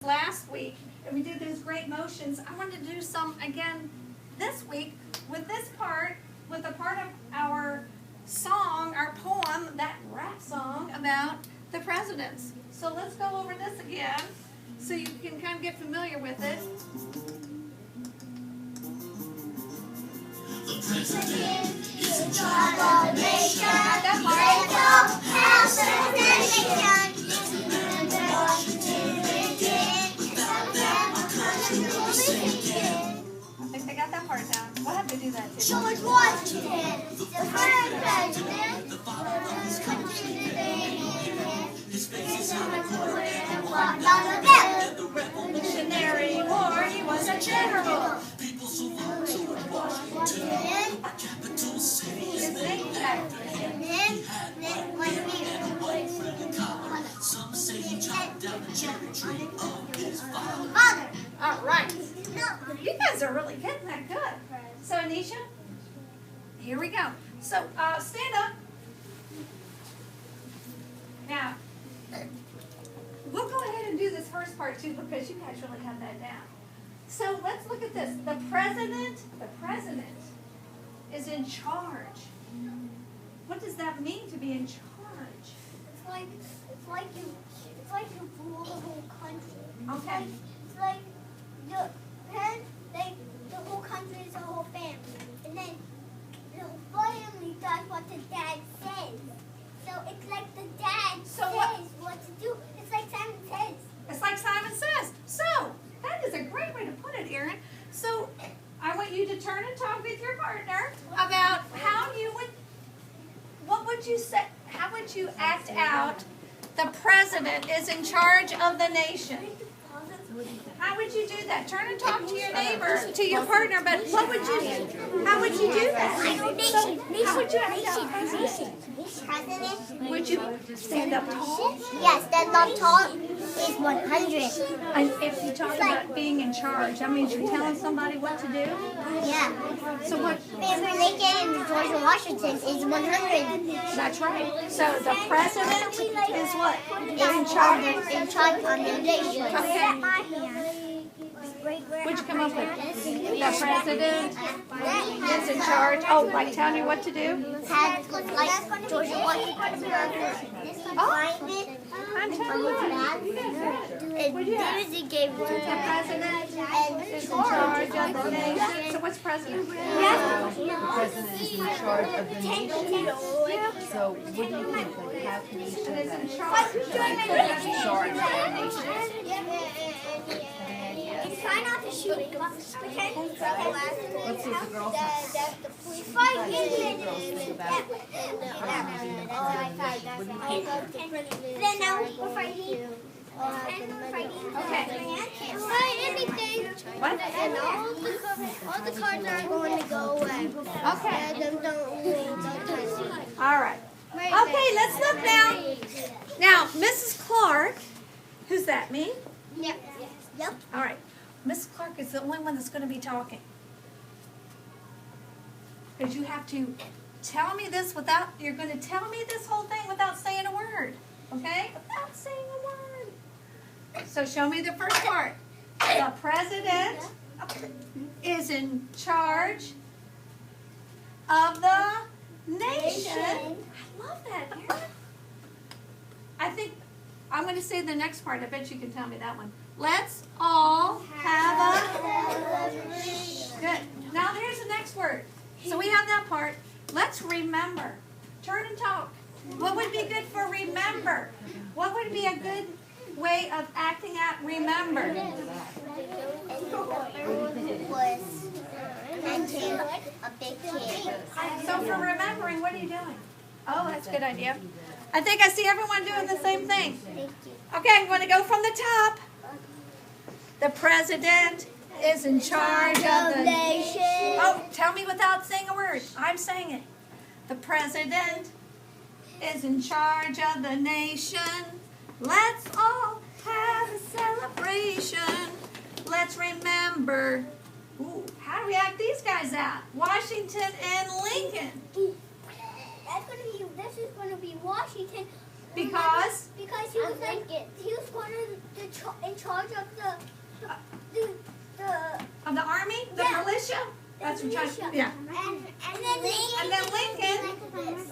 last week, and we did those great motions. I wanted to do some again this week with this part, with a part of our song, our poem, that rap song about the presidents. So let's go over this again so you can kind of get familiar with it. The president is in charge of the nation. That part. House of the nation. Washington, without them, our country will be sinking. I think they got that part down. We'll have to do that too. George Washington, the first president, the father of his country, his face is not recorded and walked on the belt. The Revolutionary War, he was a general. People so long to Washington, our capital city is named after him. He had white friendly collar. Some say he chopped down the cherry tree of his father. All right. You guys are really getting that good. So, Anisha, here we go. So, stand up. Now, we'll go ahead and do this first part too because you guys really have that down. So, let's look at this. The president is in charge. What does that mean to be in charge? It's like you rule the whole country. Okay. It's like the head, the whole country is a whole family, and then the whole family does what the dad says. So it's like the dad says what to do. It's like Simon says. It's like Simon says. So, that is a great way to put it, Erin. So, I want you to turn and talk with your partner about what would you say, how would you act out the president is in charge of the nation? How would you do that? Turn and talk to your neighbor, to your partner, but how would you do that? How would you act out? President. Would you stand up tall? Yes, stand up tall is 100. And if you talk about being in charge, that means you're telling somebody what to do? Yeah. So what? Abraham Lincoln and George Washington is 100. That's right. So the president is what? In charge. In charge of the nation. Okay. What'd you come up with? The president is in charge. Oh, like telling you what to do? Had like George Washington. I'm telling you what. You guys got it. What'd you have? The president is in charge of the nation. So what's president? The president is in charge of the nation. So what do you think? Like, how can you show Is that? in charge. In charge of the nation. Try not to shoot. Let's see what the girls Then now we're fighting. Okay. Anything. What? And all the cards are going to go away. Okay. Don't touch it. All right. Okay, let's look now. Now, Mrs. Clark, who's that, me? Yep. Yep. All right. Mrs. Clark is the only one that's going to be talking. Because you have to tell me this you're going to tell me this whole thing without saying a word. Okay? Without saying a word. So show me the first part. The president is in charge of the nation. I love that, Erin. I think I'm going to say the next part. I bet you can tell me that one. Let's all have a... Good. Now there's the next word. So we have that part. Let's remember. Turn and talk. What would be good for remember? What would be a good way of acting out remember? Was mentioned a big kid. So for remembering, what are you doing? Oh, that's a good idea. I think I see everyone doing the same thing. Thank you. Okay, I'm going to go from the top. The president is in charge of the nation. Oh, tell me without saying a word. I'm saying it. The president is in charge of the nation. Let's all have a celebration. Let's remember. Ooh, how do we act these guys out? Washington and Lincoln. This is going to be Washington Because? Because he was like, he was one of in charge of the Of the army? The Yeah. militia? That's what I'm trying. Yeah. and then Lincoln. And then Lincoln.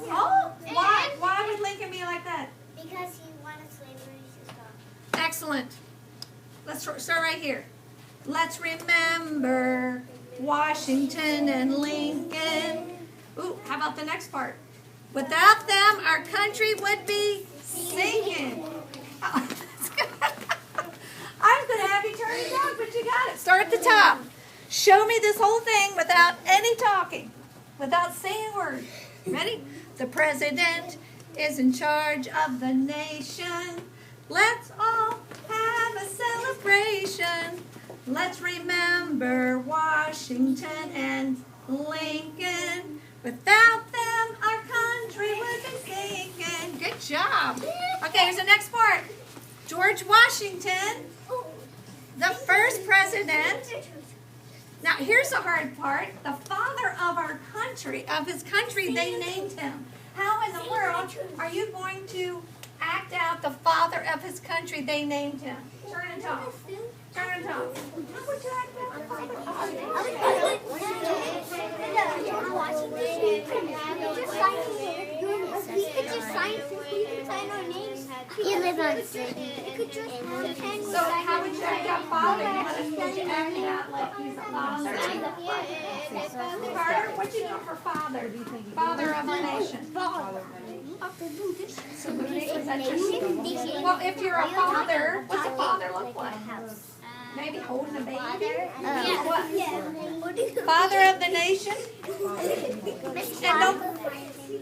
Oh, why would Lincoln be like that? Because he wanted slavery to stop. Excellent. Let's start right here. Let's remember Washington and Lincoln. Ooh, how about the next part? Without them, our country would be sinking. Oh, that's good. I was going to have you turn it down, but you got it. Start at the top. Show me this whole thing without any talking, without saying a word. Ready? The president is in charge of the nation. Let's all have a celebration. Let's remember Washington and Lincoln. Without them, our country would be sinking. Good job. Okay, here's the next part. George Washington, the first president. Now, here's the hard part. The father of our country, of his country, they named him. How in the world are you going to act out the father of his country they named him? Turn and talk. Turn and talk. How would you act out the father of He lives on city. So how would you act out father? You want to act out like he's a father? Carter, what you doing for father? Father of the nation. So well, if you're a father, what's a father look like? Maybe holding a baby? What? Father of the nation?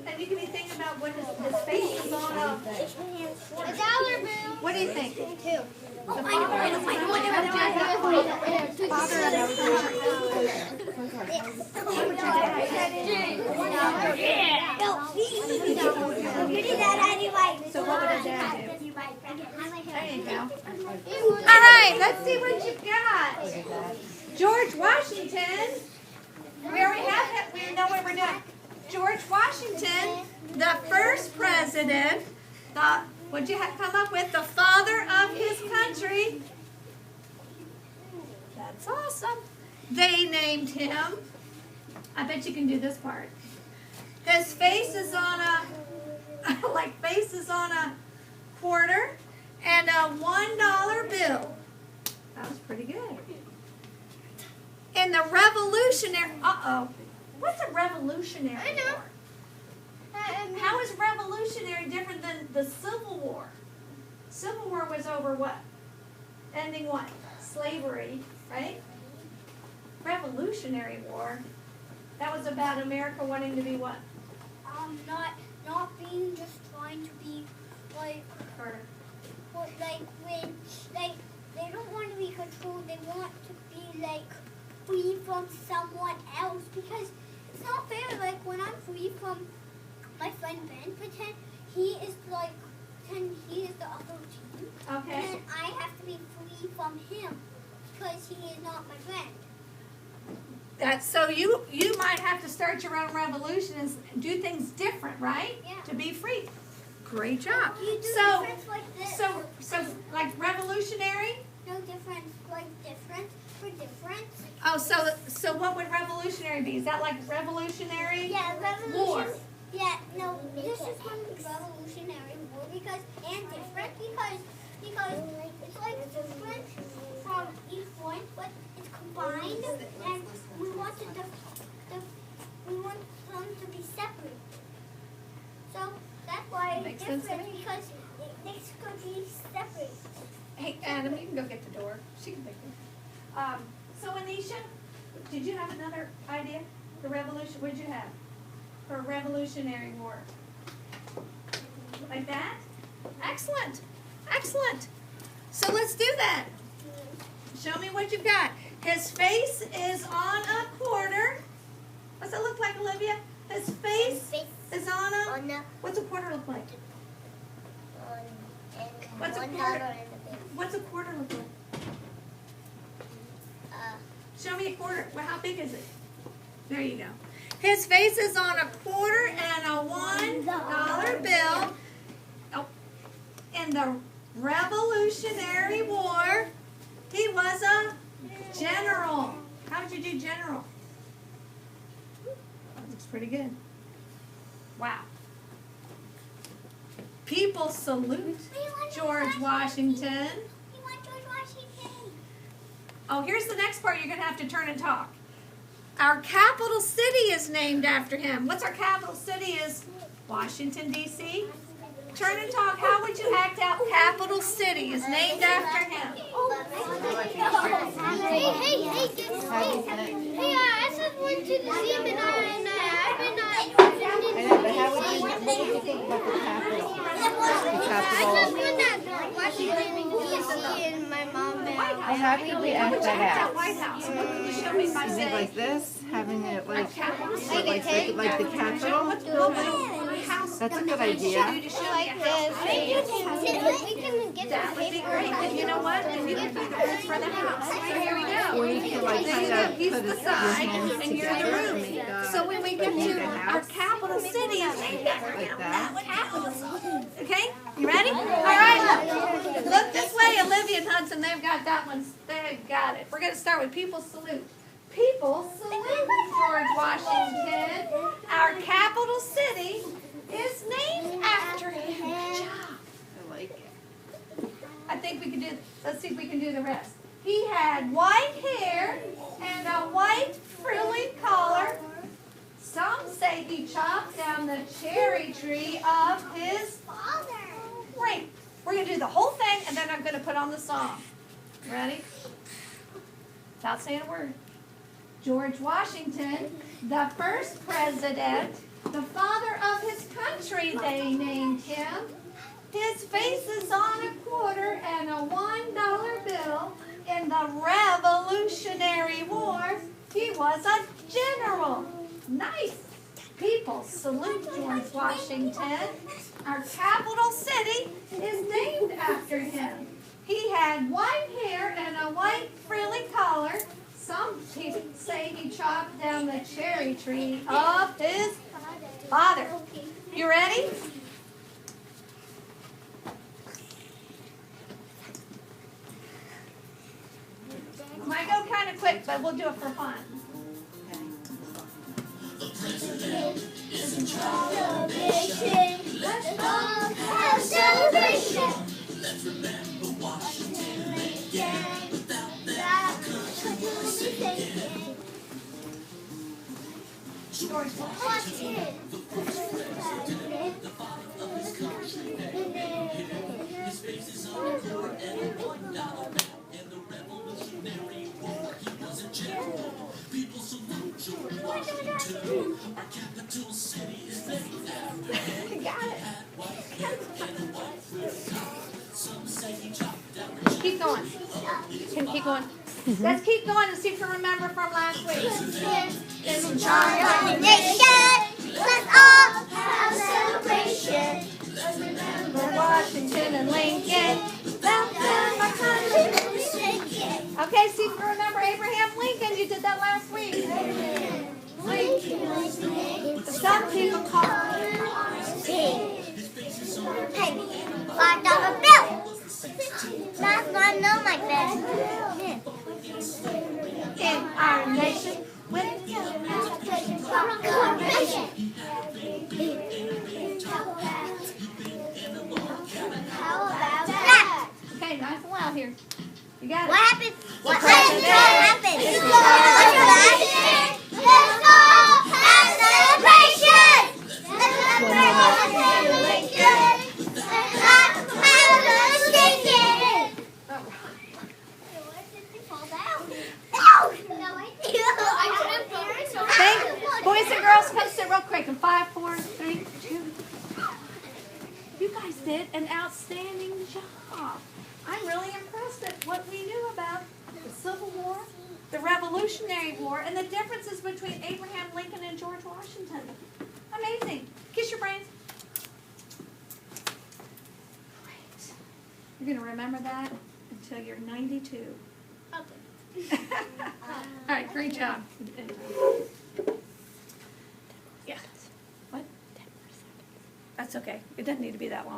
And you can be thinking about what his face is on a $1 bill. What do you think? So what would a dad do? There you go. All right, let's see what you've got. George Washington. We already have it. We know what we're doing. George Washington, the first president, what'd you come up with? The father of his country. That's awesome. They named him. I bet you can do this part. His face is on a, face is on a quarter and a $1 bill. That was pretty good. In the Revolutionary, what's a Revolutionary War? How is Revolutionary different than the Civil War? Civil War was over what? Ending what? Slavery, right? Revolutionary War, that was about America wanting to be what? Not being just trying to be like when they don't want to be controlled, they want to be like free from someone else, because it's not fair. Like when I'm free from my friend Ben, pretend he is the other team. Okay. And then I have to be free from him because he is not my friend. So you might have to start your own revolution and do things different, right? Yeah. To be free. Great job. You do So difference like this. so like revolutionary? No difference, like different for different. Oh, so what would revolutionary be? Is that like revolutionary? Yeah, revolution. War. Yeah, no, this is one revolutionary war because it's like different from each point, but it's combined, and we want them to be separate. So that's why it's Makes sense to different, me. because this could be separate. Hey, Adam, you can go get the door. She can take it. So Anisha, did you have another idea? The revolution, what did you have? For a revolutionary war. Like that? Excellent. Excellent. So let's do that. Show me what you've got. His face is on a quarter. What's it look like, Olivia? His face is on a... What's a quarter look like? What's a quarter? What's a quarter look like? Show me a quarter. Well, how big is it? There you go. His face is on a quarter and a $1 bill. Oh, in the Revolutionary War. He was a general. How did you do general? That looks pretty good. Wow. People salute George Washington. We want George Washington. Oh, here's the next part you're going to have to turn and talk. Our capital city is named after him. What's our capital city? Is Washington, D.C.? Turn and talk. How would you act out capital city is named after him? Hey, I just went to the gym and I've been I know, but what would you think about the capital? The capital. Washington D.C. and my mom and How could we act that out? White House. What can you show me by Is it saying? like this? Having it like the capital? That's a good idea. Like this. we can get That would be great. And you know what? And you can do the roof for the house. So here we go. Or you could like kind of He's put the your side hands and you're the together and roof. make a, So when we get make to a our house capital city, is named after like him. that. Okay? You ready? All right. Look this way, Olivia and Hudson. They've got that one. They've got it. We're going to start with people salute. People salute George Washington. Our capital city is named after him. Good job. I like it. I think we can do, let's see if we can do the rest. He had white hair and a white frilly collar. Some say he chopped down the cherry tree of his father. Great. We're going to do the whole thing and then I'm going to put on the song. Ready? Without saying a word. George Washington, the first president, the father of his country, they named him. His face is on a quarter and a $1 bill. In the Revolutionary War, he was a general. Nice. People salute George Washington. Our capital city is named after him. He had white hair and a white frilly collar. Some people say he chopped down the cherry tree of his father. You ready? Might go kind of quick, but we'll do it for fun. Let's all have a celebration. Let's remember Washington again. Without that, George Washington. the father of his country, his face is on a quarter and a $1 bill. In the Revolutionary War, he was a general. People salute George Washington. Our capital city is named after him. Got it. Had white hair and a white frilly collar. Some say he chopped down the Keep going. Can keep going. Let's keep going and see if you remember from last week. Let's all have a celebration. Remember Washington and Lincoln. Without them, our country. Okay, see if you remember Abraham Lincoln. You did that last week. Lincoln. Some people call him Hey, $5 bill. That's what I know my best. in our nation. With How about that? okay, nice and loud here. You got What it. happened? What happened? Let's all have a celebration. Let's have a celebration. Boys and girls, come sit real quick. In 5, 4, 3, 2. You guys did an outstanding job. I'm really impressed at what we knew about the Civil War, the Revolutionary War, and the differences between Abraham Lincoln and George Washington. Amazing. Kiss your brains. Great. You're going to remember that until you're 92. All right, great job. Yeah. What? That's okay. It doesn't need to be that long.